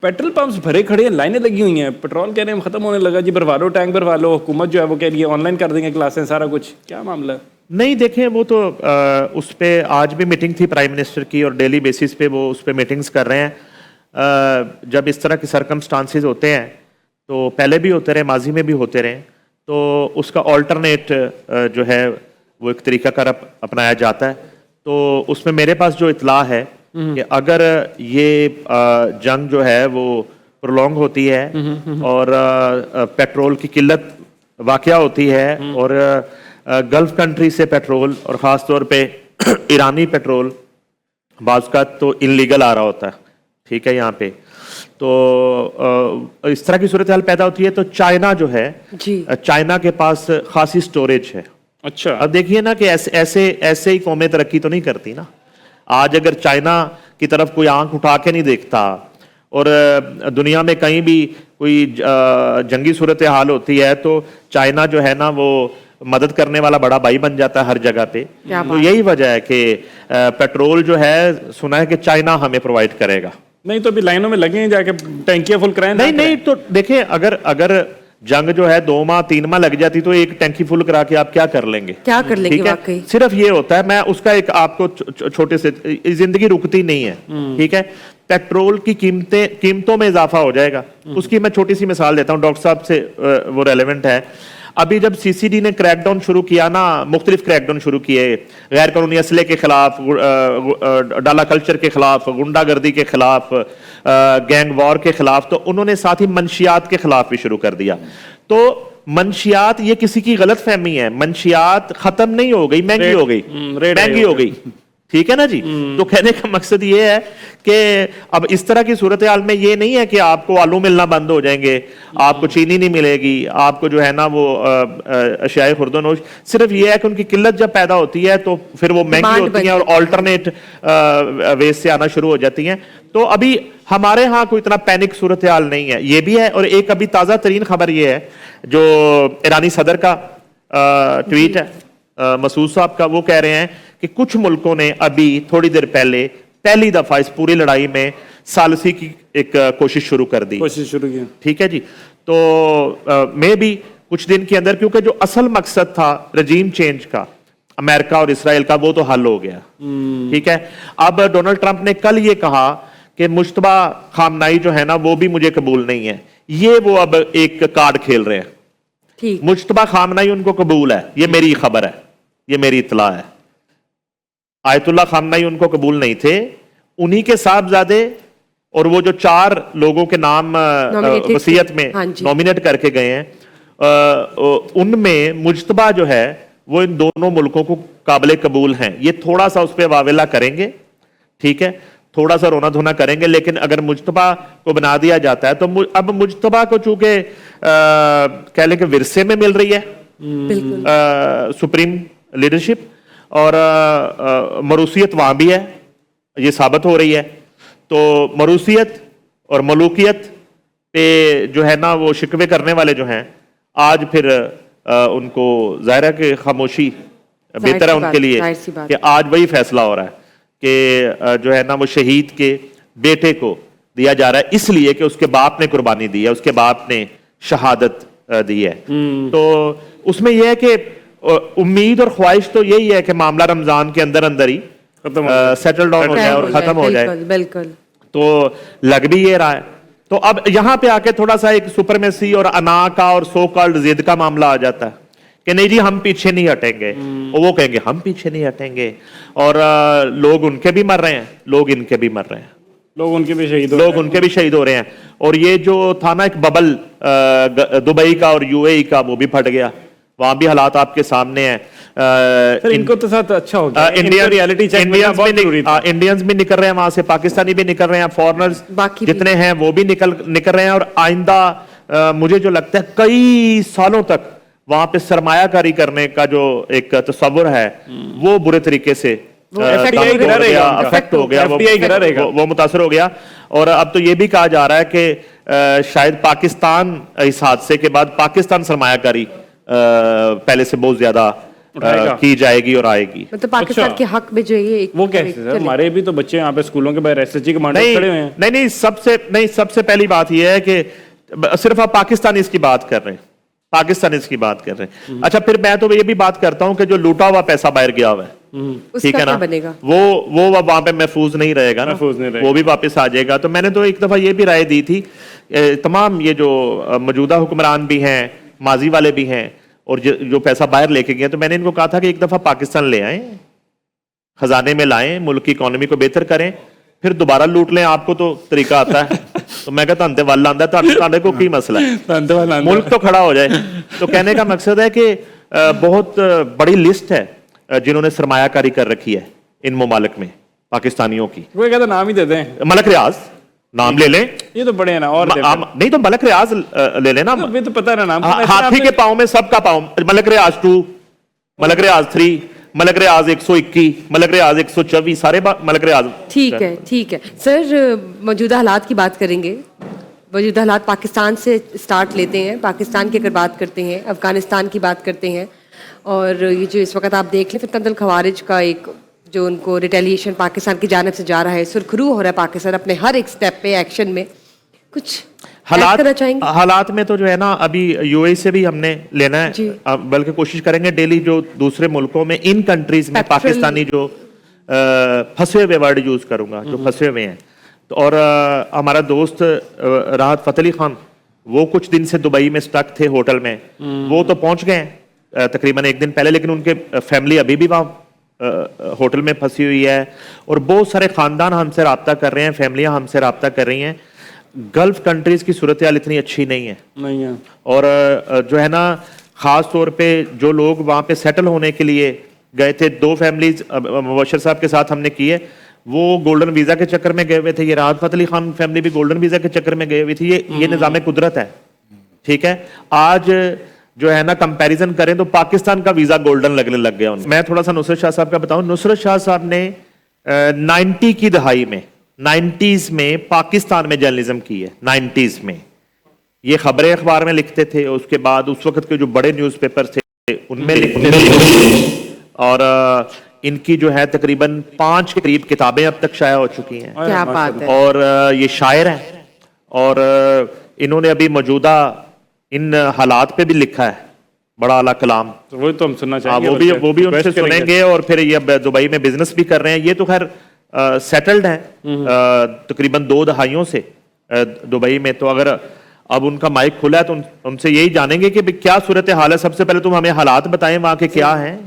Petrol pumps भरे खड़े हैं, लाइनें लगी हुई हैं, पेट्रोल कह रहे हैं खत्म होने लगा जी, भरवा लो टैंक भरवा लो। हुकूमत जो है वो कह रही है ऑनलाइन कर देंगे क्लासें, सारा कुछ। क्या मामला है? नहीं देखें, वो तो उस पर आज भी मीटिंग थी प्राइम मिनिस्टर की और डेली बेसिस पे वो उस पर मीटिंग्स कर रहे हैं। जब इस तरह के सरकमस्टांसेस होते हैं तो पहले भी होते रहे, माजी में भी होते रहे, तो उसका ऑल्टरनेट जो है वो एक तरीका कार अपनाया जाता है। तो उसमें मेरे पास जो इतला है कि अगर ये जंग जो है वो प्रोलॉन्ग होती है और पेट्रोल की किल्लत वाक़या होती है और गल्फ कंट्री से पेट्रोल और ख़ास तौर पे ईरानी पेट्रोल बाज़ का तो इनलीगल आ रहा होता है, ठीक है, यहाँ पे तो इस तरह की सूरत हाल पैदा होती है। तो चाइना जो है, चाइना के पास खासी स्टोरेज है। अच्छा, अब देखिए ना कि ऐसे ही कौमें तरक्की तो नहीं करती ना। आज अगर चाइना की तरफ कोई आंख उठा के नहीं देखता और दुनिया में कहीं भी कोई जंगी सूरत हाल होती है तो चाइना जो है ना वो मदद करने वाला बड़ा भाई बन जाता है हर जगह पे। तो यही वजह है कि पेट्रोल जो है सुना है कि चाइना हमें प्रोवाइड करेगा। नहीं तो अभी लाइनों में लगे हैं, जाके टैंकियां फुल कराएं। नहीं तो देखिए, अगर जंग जो है 2 माह 3 माह लग जाती तो एक टैंकी फुल करा के आप क्या कर लेंगे? ठीक है, सिर्फ ये होता है। मैं उसका एक आपको छोटे से, जिंदगी रुकती नहीं है, ठीक है। पेट्रोल की कीमतों में इजाफा हो जाएगा। उसकी मैं छोटी सी मिसाल देता हूँ, डॉक्टर साहब से वो रेलेवेंट है। अभी जब सीसीडी ने क्रैकडाउन शुरू किया ना, मुख्तलिफ क्रैकडाउन शुरू किए गैर कानूनी असले के खिलाफ, डाला कल्चर के खिलाफ, गुंडागर्दी के खिलाफ, गैंग वॉर के खिलाफ, तो उन्होंने साथ ही मंशियात के खिलाफ भी शुरू कर दिया। तो मंशियात, ये किसी की गलत फहमी है, मंशियात खत्म नहीं हो गई, महंगी हो गई, महंगी हो गई, ठीक है ना जी। तो कहने का मकसद ये है कि अब इस तरह की सूरत हाल में ये नहीं है कि आपको आलू मिलना बंद हो जाएंगे, आपको चीनी नहीं मिलेगी, आपको जो है ना वो अशियाए खुर्दनोश, सिर्फ ये है कि उनकी किल्लत जब पैदा होती है तो फिर वो महंगी होती हैं और ऑल्टरनेट वेज से आना शुरू हो जाती हैं। तो अभी हमारे यहाँ कोई इतना पैनिक सूरत हाल नहीं है, ये भी है। और एक अभी ताज़ा तरीन खबर ये है जो ईरानी सदर का ट्वीट है मसूद साहब का, वो कह रहे हैं कि कुछ मुल्कों ने अभी थोड़ी देर पहले पहली दफा इस पूरी लड़ाई में सालसी की एक कोशिश शुरू कर दी, की, ठीक है जी। तो मैं भी कुछ दिन के अंदर, क्योंकि जो असल मकसद था रजीम चेंज का अमेरिका और इसराइल का, वो तो हल हो गया, ठीक है। अब डोनाल्ड ट्रंप ने कल ये कहा कि मुश्तबा खामनाई जो है ना वो भी मुझे कबूल नहीं है। ये वो अब एक कार्ड खेल रहे हैं। मुश्तबा खामनाई उनको कबूल है, ये मेरी खबर है, ये मेरी इत्तला है। आयतुल्लाह खामनाई उनको कबूल नहीं थे। उन्हीं के साहबजादे और वो जो 4 लोगों के नाम वसीयत में नॉमिनेट करके गए हैं, उनमें मुज्तबा जो है वो इन दोनों मुल्कों को काबिल कबूल हैं। ये थोड़ा सा उस पर वावेला करेंगे, ठीक है, थोड़ा सा रोना धोना करेंगे, लेकिन अगर मुज्तबा को बना दिया जाता है तो अब मुज्तबा को चूंकि कह लें कि विरसे में मिल रही है सुप्रीम लीडरशिप, और मरूसियत वहां भी है, ये साबित हो रही है। तो मरूसियत और मलूकियत पे जो है ना वो शिकवे करने वाले जो हैं, आज फिर उनको ज़ाहिर है कि खामोशी बेहतर है उनके लिए कि आज वही फैसला हो रहा है कि जो है ना वो शहीद के बेटे को दिया जा रहा है, इसलिए कि उसके बाप ने कुर्बानी दी है, उसके बाप ने शहादत दी है। तो उसमें यह है कि उम्मीद और ख्वाहिश तो यही है कि मामला रमजान के अंदर अंदर ही सेटल डाउन हो जाए और खत्म हो जाए। बिल्कुल। तो लग भी ये रहा है। तो अब यहां पे आके थोड़ा सा एक सुपरमेसी और अना का और सो कॉल्ड जिद का मामला आ जाता है कि नहीं जी हम पीछे नहीं हटेंगे, और वो कहेंगे हम पीछे नहीं हटेंगे, और लोग उनके भी मर रहे हैं, लोग इनके भी मर रहे हैं, लोग उनके भी शहीद हो रहे हैं। और ये जो था ना एक बबल दुबई का और यूएई का, वो भी फट गया, वहां भी हालात आपके सामने हैं। इनको तो साथ अच्छा हो गया, इंडियंस भी निकल रहे हैं वहां से, पाकिस्तानी भी निकल रहे हैं, फॉरेनर्स जितने हैं वो भी निकल रहे हैं। और आइंदा मुझे जो लगता है कई सालों तक वहां पे सरमायाकारी करने का जो एक तस्वुर है वो बुरे तरीके से अफेक्ट हो गया, वो मुतासर हो गया। और अब तो ये भी कहा जा रहा है कि शायद पाकिस्तान इस हादसे के बाद पाकिस्तान सरमायाकारी पहले से बहुत ज्यादा की जाएगी और आएगी। मतलब पाकिस्तान के हक में जो ये वो कैसे सर, हमारे भी तो बच्चे यहाँ पे स्कूलों के बाहर एसएसजी कमांडो खड़े हुए हैं। नहीं, सबसे पहली बात ये है कि सिर्फ आप पाकिस्तानी की बात कर रहे हैं, पाकिस्तानी की बात कर रहे हैं। अच्छा, फिर मैं तो ये भी बात करता हूं कि जो लूटा हुआ पैसा बाहर गया हुआ है, ठीक है ना, वो वहां पे महफूज नहीं रहेगा ना, वो भी वापस आ जाएगा। तो मैंने तो एक दफा ये भी राय दी थी, तमाम ये जो मौजूदा हुक्मरान भी हैं, माजी वाले भी हैं, और जो पैसा बाहर लेके गए, तो मैंने इनको कहा था कि एक दफा पाकिस्तान ले आए, खजाने में लाएं, मुल्क की इकोनॉमी को बेहतर करें, फिर दोबारा लूट लें, आपको तो तरीका आता है। तो मैं कहता अंते वाल आंदा है, को की मसला है, मुल्क तो खड़ा हो जाए। तो कहने का मकसद है कि बहुत बड़ी लिस्ट है जिन्होंने सरमायाकारी कर रखी है इन ममालिक में, पाकिस्तानियों की। वो कहता नाम ही देते हैं, मलक रियाज नाम ले लें, ये तो बड़े हैं ना, और नहीं तो मलक रियाज ले लेना, तो पता है नाम, हाथी के पाँव में सबका पाँव, मलक रियाज 2, मलक रियाज 3, मलक रियाज 121, मलक रियाज 124, सारे मलक रियाज। ठीक है सर, मौजूदा हालात की बात करेंगे। मौजूदा हालात पाकिस्तान से स्टार्ट लेते हैं, पाकिस्तान की अगर बात करते हैं, अफगानिस्तान की बात करते हैं, और ये जो इस वक्त आप देख लें फितनतुल खवारिज का एक जो उनको रिटेलिएशन पाकिस्तान की जानिब से जा रहा है, सुरखरू हो रहा है पाकिस्तान अपने हर एक स्टेप पे, एक्शन में। कुछ हालात में तो जो है ना, अभी यूएई से भी हमने लेना है, बल्कि कोशिश करेंगे डेली जो दूसरे मुल्कों में, इन कंट्रीज में पाकिस्तानी जो फंसे हुए वर्ड यूज करूंगा, जो फंसे हुए हैं, तो और हमारा दोस्त राहत फतेह अली खान, वो कुछ दिन से दुबई में स्टक थे होटल में, वो तो पहुंच गए हैं तकरीबन एक दिन पहले, लेकिन उनके फैमिली अभी भी वहाँ होटल में फंसी हुई है, और बहुत सारे खानदान हमसे राब्ता कर रहे हैं, फैमिलियां हमसे राब्ता कर रही हैं। गल्फ कंट्रीज की सूरत हाल इतनी अच्छी नहीं है, और जो है ना, खास तौर पे जो लोग वहाँ पे सेटल होने के लिए गए थे, 2 फैमिलीज मुबशर साहब के साथ हमने की है, वो गोल्डन वीजा के चक्कर में गए हुए थे, ये राहत फतेह अली खान फैमिली भी गोल्डन वीजा के चक्कर में गए हुई थी। ये निज़ाम कुदरत है, ठीक है। आज जो है ना, कंपैरिजन करें तो पाकिस्तान का वीजा गोल्डन लगने लग गया। मैं थोड़ा सा नुसरत शाह साहब का बताऊं। नुसरत शाह साहब ने 90 की दहाई में, 90s में पाकिस्तान में जर्नलिज्म की है। 90s में ये खबरें अखबार में लिखते थे, उसके बाद उस वक्त के जो बड़े न्यूज़पेपर थे उनमें लिखते थे, और इनकी जो है तकरीबन 5 के करीब किताबें अब तक शाया हो चुकी हैं। क्या बात है। और ये शायर हैं, और इन्होंने अभी मौजूदा इन हालात पे भी लिखा है बड़ा आला कलाम, तो वो तो हम सुनना चाहेंगे। वो भी उनसे सुनेंगे, और फिर ये दुबई में बिजनेस भी कर रहे हैं। ये तो खैर सेटल्ड हैं तकरीबन 2 दहाइयों से दुबई में। तो अगर अब उनका माइक खुला है तो उनसे यही जानेंगे कि क्या सूरत हाल है। सबसे पहले तुम हमें हालात बताएं वहाँ के क्या हैं।